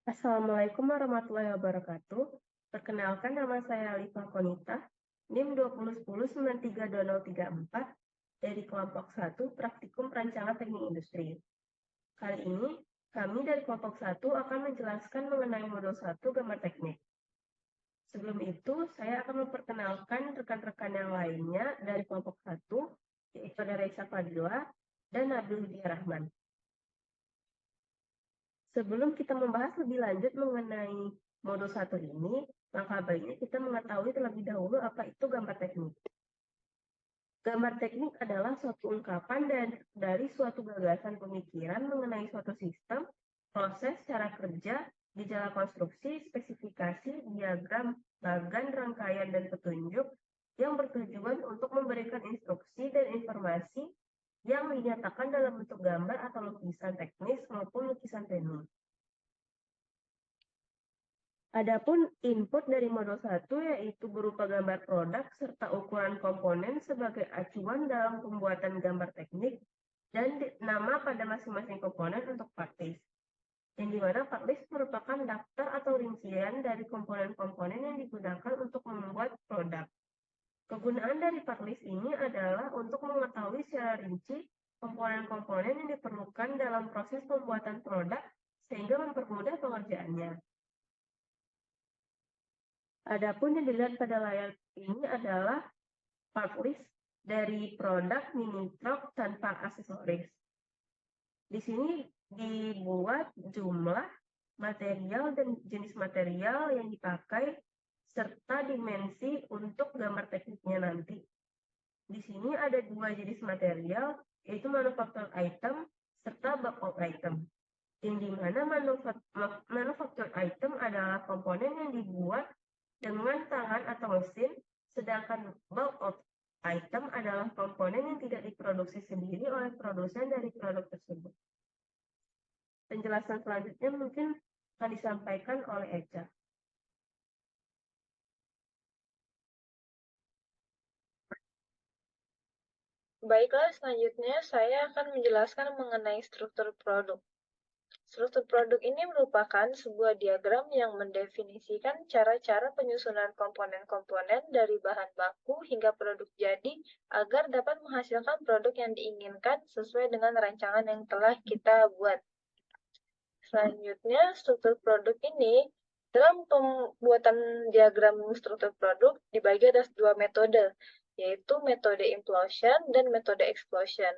Assalamualaikum warahmatullahi wabarakatuh. Perkenalkan, nama saya Alifa Konita, NIM 2010932034 dari kelompok 1 Praktikum Perancangan Teknik Industri. Kali ini, kami dari kelompok 1 akan menjelaskan mengenai modul 1 gambar teknik. Sebelum itu, saya akan memperkenalkan rekan-rekan yang lainnya dari kelompok 1, yaitu ada Raisa Fadila dan Nabil Hudiya Rahman. Sebelum kita membahas lebih lanjut mengenai modul 1 ini, maka baiknya kita mengetahui terlebih dahulu apa itu gambar teknik. Gambar teknik adalah suatu ungkapan dari suatu gagasan pemikiran mengenai suatu sistem, proses, cara kerja, gejala konstruksi, spesifikasi, diagram, bagan, rangkaian, dan petunjuk yang bertujuan untuk memberikan instruksi dan informasi yang dinyatakan dalam bentuk gambar atau lukisan teknis maupun lukisan teknik. Adapun input dari modul 1 yaitu berupa gambar produk serta ukuran komponen sebagai acuan dalam pembuatan gambar teknik dan nama pada masing-masing komponen untuk partlist. Yang dimana partlist merupakan daftar atau rincian dari komponen-komponen yang digunakan untuk membuat produk. Kegunaan dari partlist ini adalah untuk mengetahui secara rinci komponen-komponen yang diperlukan dalam proses pembuatan produk sehingga mempermudah pengerjaannya. Adapun yang dilihat pada layar ini adalah partlist dari produk mini truck tanpa aksesoris. Di sini dibuat jumlah, material, dan jenis material yang dipakai serta dimensi untuk gambar tekniknya nanti. Di sini ada dua jenis material, yaitu manufactured item serta bulk of item. Yang dimana manufactured item adalah komponen yang dibuat dengan tangan atau mesin, sedangkan bulk of item adalah komponen yang tidak diproduksi sendiri oleh produsen dari produk tersebut. Penjelasan selanjutnya mungkin akan disampaikan oleh Eca. Baiklah, selanjutnya saya akan menjelaskan mengenai struktur produk. Struktur produk ini merupakan sebuah diagram yang mendefinisikan cara-cara penyusunan komponen-komponen dari bahan baku hingga produk jadi agar dapat menghasilkan produk yang diinginkan sesuai dengan rancangan yang telah kita buat. Selanjutnya, struktur produk ini dalam pembuatan diagram struktur produk dibagi atas dua metode, yaitu metode implosion dan metode explosion.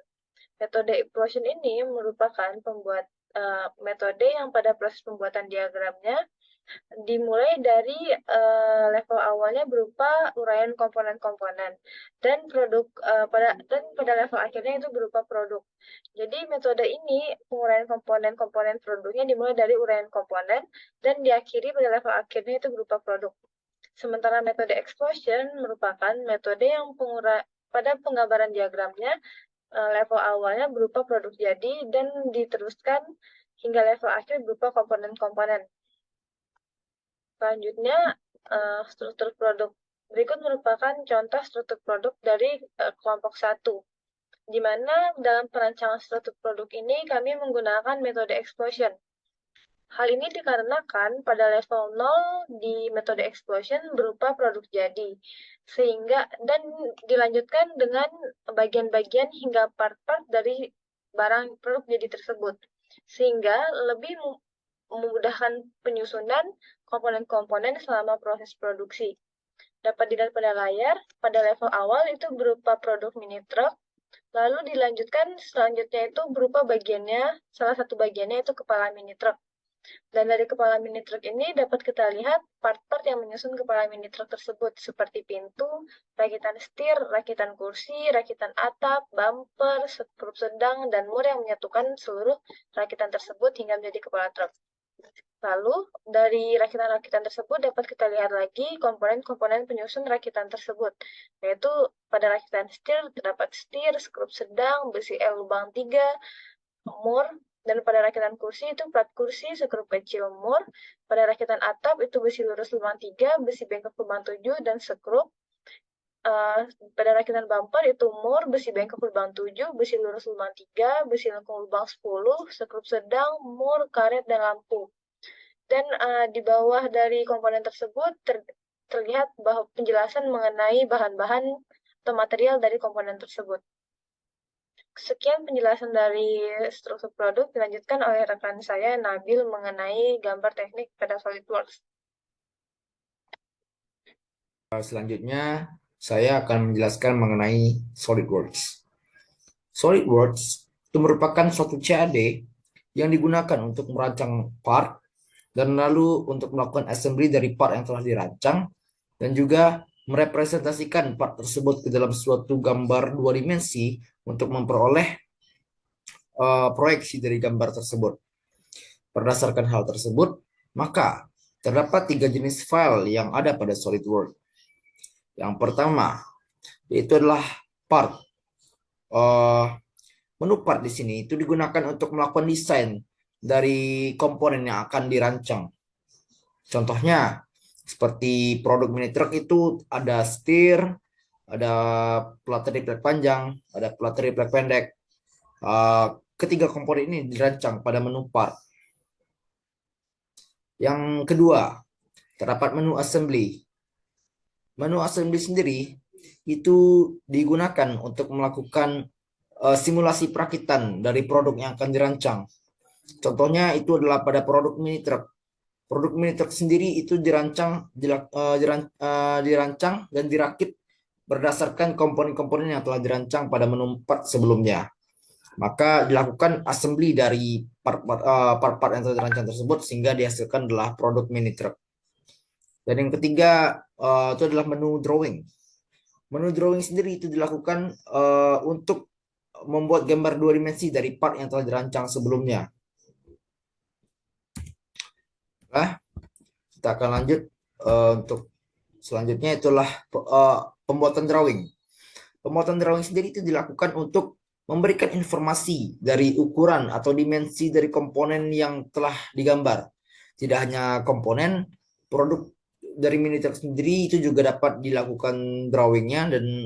Metode implosion ini merupakan metode yang pada proses pembuatan diagramnya dimulai dari level awalnya berupa uraian komponen-komponen dan pada level akhirnya itu berupa produk. Jadi metode ini penguraian komponen-komponen produknya dimulai dari uraian komponen dan diakhiri pada level akhirnya itu berupa produk. Sementara metode explosion merupakan metode yang pada penggambaran diagramnya level awalnya berupa produk jadi dan diteruskan hingga level akhir berupa komponen-komponen. Selanjutnya, struktur produk. Berikut merupakan contoh struktur produk dari kelompok 1, di mana dalam perancangan struktur produk ini kami menggunakan metode explosion. Hal ini dikarenakan pada level 0 di metode explosion berupa produk jadi, sehingga dan dilanjutkan dengan bagian-bagian hingga part-part dari barang produk jadi tersebut, sehingga lebih memudahkan penyusunan komponen-komponen selama proses produksi. Dapat dilihat pada layar, pada level awal itu berupa produk mini truck, lalu dilanjutkan selanjutnya itu berupa bagiannya, salah satu bagiannya itu kepala mini truck. Dan dari kepala mini truck ini dapat kita lihat part-part yang menyusun kepala mini truck tersebut, seperti pintu, rakitan setir, rakitan kursi, rakitan atap, bumper, skrup sedang, dan mur yang menyatukan seluruh rakitan tersebut hingga menjadi kepala truk. Lalu, dari rakitan-rakitan tersebut dapat kita lihat lagi komponen-komponen penyusun rakitan tersebut, yaitu pada rakitan setir terdapat setir, skrup sedang, besi L lubang 3, mur, dan pada rakitan kursi itu plat kursi, skrup kecil mur, pada rakitan atap itu besi lurus lubang 3, besi bengkok lubang 7, dan skrup. Pada rakitan bumper itu mur, besi bengkok lubang 7, besi lurus lubang 3, besi lengkung lubang 10, skrup sedang, mur, karet, dan lampu. Dan di bawah dari komponen tersebut terlihat bahwa penjelasan mengenai bahan-bahan atau material dari komponen tersebut. Sekian penjelasan dari struktur produk, dilanjutkan oleh rekan saya Nabil mengenai gambar teknik pada SolidWorks. Selanjutnya, saya akan menjelaskan mengenai SolidWorks. SolidWorks itu merupakan suatu CAD yang digunakan untuk merancang part dan lalu untuk melakukan assembly dari part yang telah dirancang dan juga merepresentasikan part tersebut ke dalam suatu gambar dua dimensi untuk memperoleh proyeksi dari gambar tersebut. Berdasarkan hal tersebut, maka terdapat 3 jenis file yang ada pada SolidWorks. Yang pertama, yaitu adalah part. Menu part di sini itu digunakan untuk melakukan desain dari komponen yang akan dirancang. Contohnya, seperti produk mini truck itu ada setir, ada plat triplek panjang, ada plat triplek pendek. Ketiga komponen ini dirancang pada menu part. Yang kedua, terdapat menu assembly. Menu assembly sendiri itu digunakan untuk melakukan simulasi perakitan dari produk yang akan dirancang. Contohnya itu adalah pada produk mini truck. Produk mini truck sendiri itu dirancang dan dirakit berdasarkan komponen-komponen yang telah dirancang pada menu part sebelumnya. Maka dilakukan assembly dari part-part yang telah dirancang tersebut sehingga dihasilkan adalah produk mini truck. Dan yang ketiga itu adalah menu drawing. Menu drawing sendiri itu dilakukan untuk membuat gambar dua dimensi dari part yang telah dirancang sebelumnya. Nah, kita akan lanjut untuk selanjutnya itulah pembuatan drawing. Pembuatan drawing sendiri itu dilakukan untuk memberikan informasi dari ukuran atau dimensi dari komponen yang telah digambar. Tidak hanya komponen, produk dari mini truck sendiri itu juga dapat dilakukan drawingnya dan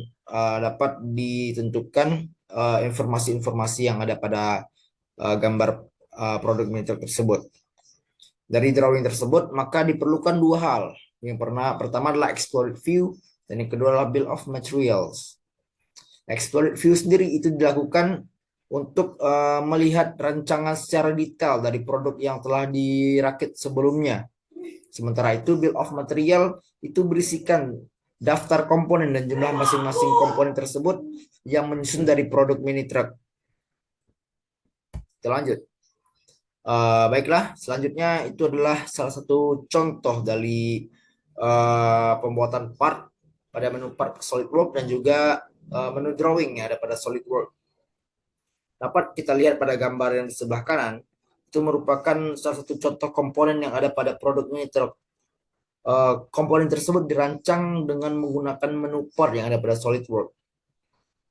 dapat ditentukan informasi-informasi yang ada pada gambar produk mini truck tersebut. Dari drawing tersebut maka diperlukan dua hal. Yang pertama adalah exploded view dan yang kedua adalah bill of materials. Exploded view sendiri itu dilakukan untuk melihat rancangan secara detail dari produk yang telah dirakit sebelumnya. Sementara itu bill of material itu berisikan daftar komponen dan jumlah masing-masing komponen tersebut yang menyusun dari produk mini truck. Kita lanjut. Baiklah, selanjutnya itu adalah salah satu contoh dari pembuatan part pada menu part SolidWorks dan juga menu drawing yang ada pada SolidWorks. Dapat kita lihat pada gambar yang di sebelah kanan, itu merupakan salah satu contoh komponen yang ada pada produk mini truck. Komponen tersebut dirancang dengan menggunakan menu part yang ada pada SolidWorks.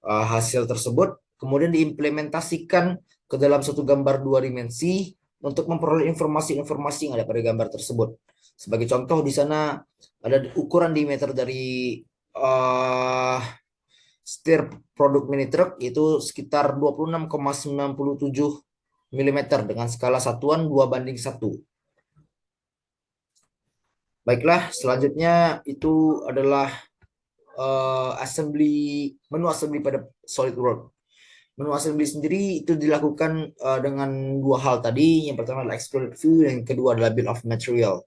Hasil tersebut kemudian diimplementasikan ke dalam satu gambar dua dimensi untuk memperoleh informasi-informasi yang ada pada gambar tersebut. Sebagai contoh di sana ada ukuran diameter dari setir produk mini truck itu sekitar 26,97 mm dengan skala satuan 2:1. Baiklah, selanjutnya itu adalah menu assembly pada SolidWorks. Menu assembly sendiri itu dilakukan dengan dua hal tadi. Yang pertama adalah exploded view, yang kedua adalah bill of material.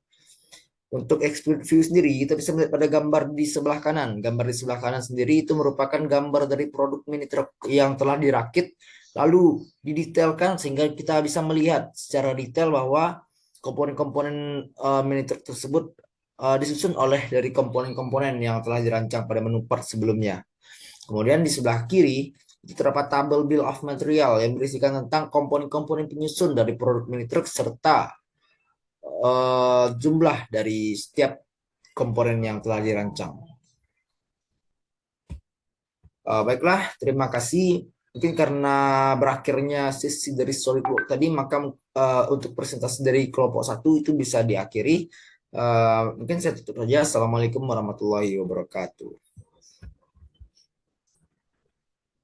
Untuk exploded view sendiri, kita bisa melihat pada gambar di sebelah kanan. Gambar di sebelah kanan sendiri itu merupakan gambar dari produk mini truck yang telah dirakit, lalu didetailkan sehingga kita bisa melihat secara detail bahwa komponen-komponen mini truck tersebut disusun oleh dari komponen-komponen yang telah dirancang pada menu part sebelumnya. Kemudian di sebelah kiri itu terdapat tabel bill of material yang berisikan tentang komponen-komponen penyusun dari produk mini truck serta jumlah dari setiap komponen yang telah dirancang. Baiklah, terima kasih. Mungkin karena berakhirnya sesi dari SolidWorks tadi, maka untuk presentasi dari kelompok 1 itu bisa diakhiri. Mungkin saya tutup saja. Assalamualaikum warahmatullahi wabarakatuh.